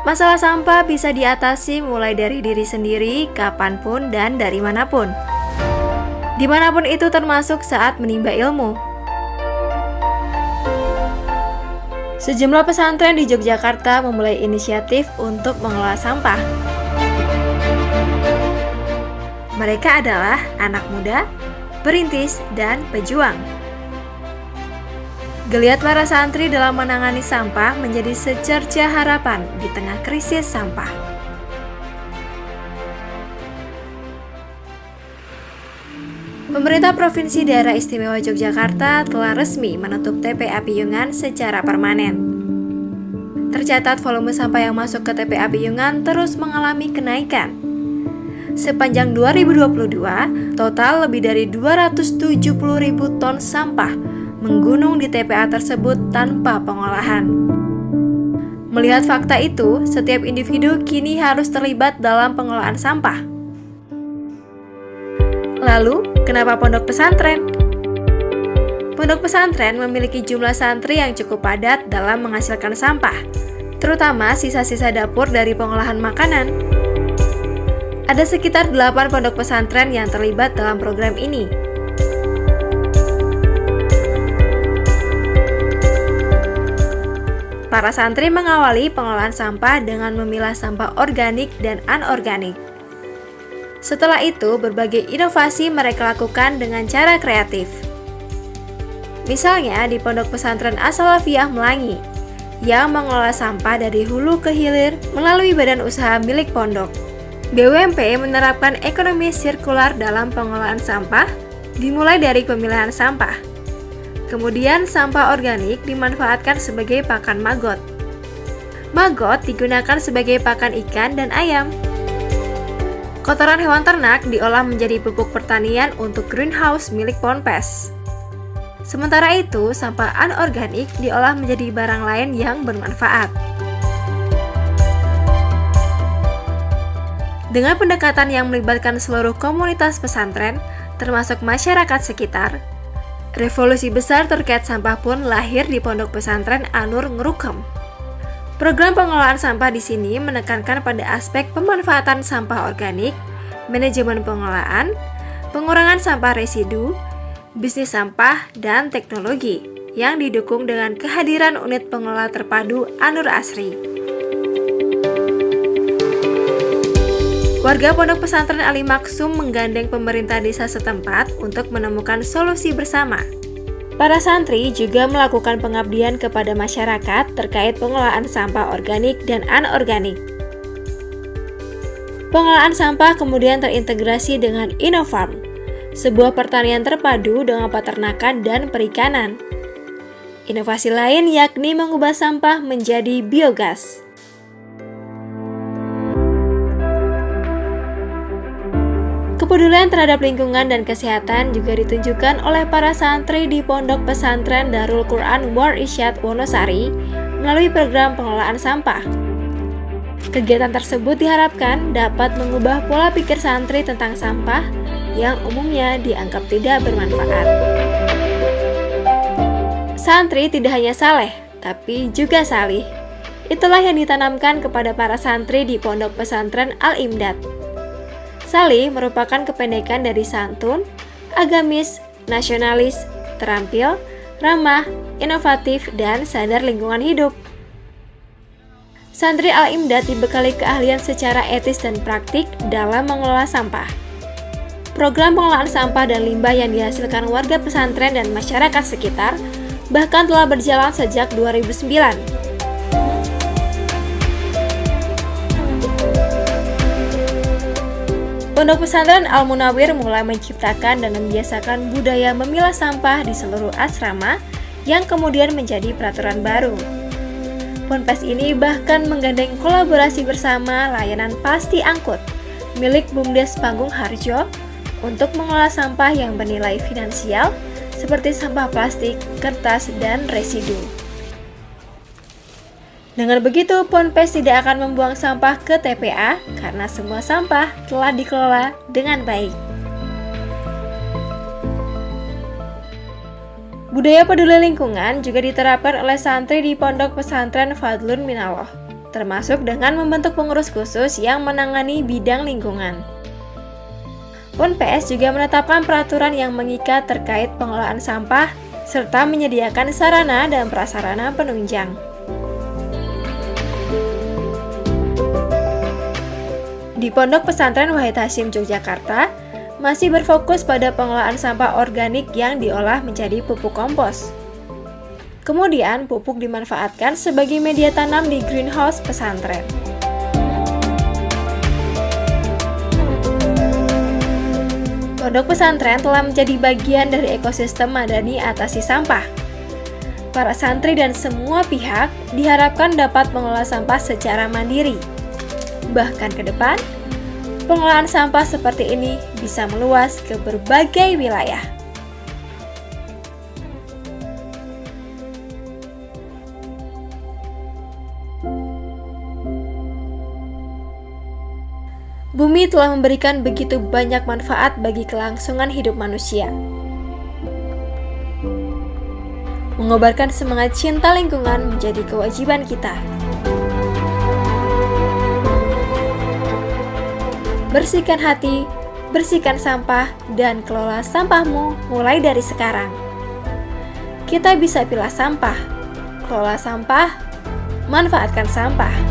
Masalah sampah bisa diatasi mulai dari diri sendiri, kapanpun dan dari manapun. Dimanapun itu termasuk saat menimba ilmu. Sejumlah pesantren di Yogyakarta memulai inisiatif untuk mengelola sampah. Mereka adalah anak muda, perintis, dan pejuang. Geliat para santri dalam menangani sampah menjadi secerca harapan di tengah krisis sampah. Pemerintah Provinsi Daerah Istimewa Yogyakarta telah resmi menutup TPA Piungan secara permanen. Tercatat volume sampah yang masuk ke TPA Piungan terus mengalami kenaikan. Sepanjang 2022, total lebih dari 270.000 ton sampah menggunung di TPA tersebut tanpa pengolahan. Melihat fakta itu, setiap individu kini harus terlibat dalam pengelolaan sampah. Lalu, kenapa pondok pesantren? Pondok pesantren memiliki jumlah santri yang cukup padat dalam menghasilkan sampah, terutama sisa-sisa dapur dari pengolahan makanan. Ada sekitar 8 pondok pesantren yang terlibat dalam program ini. Para santri mengawali pengolahan sampah dengan memilah sampah organik dan anorganik. Setelah itu, berbagai inovasi mereka lakukan dengan cara kreatif. Misalnya di Pondok Pesantren As-Salafiyah Melangi, yang mengelola sampah dari hulu ke hilir melalui badan usaha milik pondok. BUMP menerapkan ekonomi sirkular dalam pengolahan sampah, dimulai dari pemilahan sampah. Kemudian sampah organik dimanfaatkan sebagai pakan maggot. Maggot digunakan sebagai pakan ikan dan ayam. Kotoran hewan ternak diolah menjadi pupuk pertanian untuk greenhouse milik Ponpes. Sementara itu, sampah anorganik diolah menjadi barang lain yang bermanfaat. Dengan pendekatan yang melibatkan seluruh komunitas pesantren, termasuk masyarakat sekitar, revolusi besar terkait sampah pun lahir di Pondok Pesantren An-Nur Ngerukem. Program pengelolaan sampah di sini menekankan pada aspek pemanfaatan sampah organik, manajemen pengolahan, pengurangan sampah residu, bisnis sampah, dan teknologi yang didukung dengan kehadiran unit pengelola terpadu An-Nur Asri. Warga Pondok Pesantren Ali Maksum menggandeng pemerintah desa setempat untuk menemukan solusi bersama. Para santri juga melakukan pengabdian kepada masyarakat terkait pengelolaan sampah organik dan anorganik. Pengelolaan sampah kemudian terintegrasi dengan Innofarm, sebuah pertanian terpadu dengan peternakan dan perikanan. Inovasi lain yakni mengubah sampah menjadi biogas. Kepedulian terhadap lingkungan dan kesehatan juga ditunjukkan oleh para santri di Pondok Pesantren Darul Quran War Isyad Wonosari melalui program pengelolaan sampah. Kegiatan tersebut diharapkan dapat mengubah pola pikir santri tentang sampah yang umumnya dianggap tidak bermanfaat. Santri tidak hanya saleh, tapi juga salih. Itulah yang ditanamkan kepada para santri di Pondok Pesantren Al-Imdad. Salih merupakan kependekan dari santun, agamis, nasionalis, terampil, ramah, inovatif, dan sadar lingkungan hidup. Santri Al-Imdad dibekali keahlian secara etis dan praktik dalam mengelola sampah. Program pengelolaan sampah dan limbah yang dihasilkan warga pesantren dan masyarakat sekitar bahkan telah berjalan sejak 2009. Pondok Pesantren Al-Munawir mulai menciptakan dan membiasakan budaya memilah sampah di seluruh asrama yang kemudian menjadi peraturan baru. Ponpes ini bahkan menggandeng kolaborasi bersama layanan Pasti Angkut milik Bumdes Panggung Harjo untuk mengolah sampah yang bernilai finansial seperti sampah plastik, kertas, dan residu. Dengan begitu, Ponpes tidak akan membuang sampah ke TPA karena semua sampah telah dikelola dengan baik. Budaya peduli lingkungan juga diterapkan oleh santri di Pondok Pesantren Fadlun Minallah. termasuk dengan membentuk pengurus khusus yang menangani bidang lingkungan. UNPS juga menetapkan peraturan yang mengikat terkait pengelolaan sampah serta menyediakan sarana dan prasarana penunjang. Di Pondok Pesantren Wahid Hasyim Yogyakarta, masih berfokus pada pengelolaan sampah organik yang diolah menjadi pupuk kompos. Kemudian, pupuk dimanfaatkan sebagai media tanam di greenhouse pesantren. Pondok pesantren telah menjadi bagian dari ekosistem madani atasi sampah. Para santri dan semua pihak diharapkan dapat mengelola sampah secara mandiri. Bahkan ke depan, pengelolaan sampah seperti ini bisa meluas ke berbagai wilayah. Bumi telah memberikan begitu banyak manfaat bagi kelangsungan hidup manusia. Mengobarkan semangat cinta lingkungan menjadi kewajiban kita. Bersihkan hati, bersihkan sampah, dan kelola sampahmu mulai dari sekarang. Kita bisa pilah sampah, kelola sampah, manfaatkan sampah.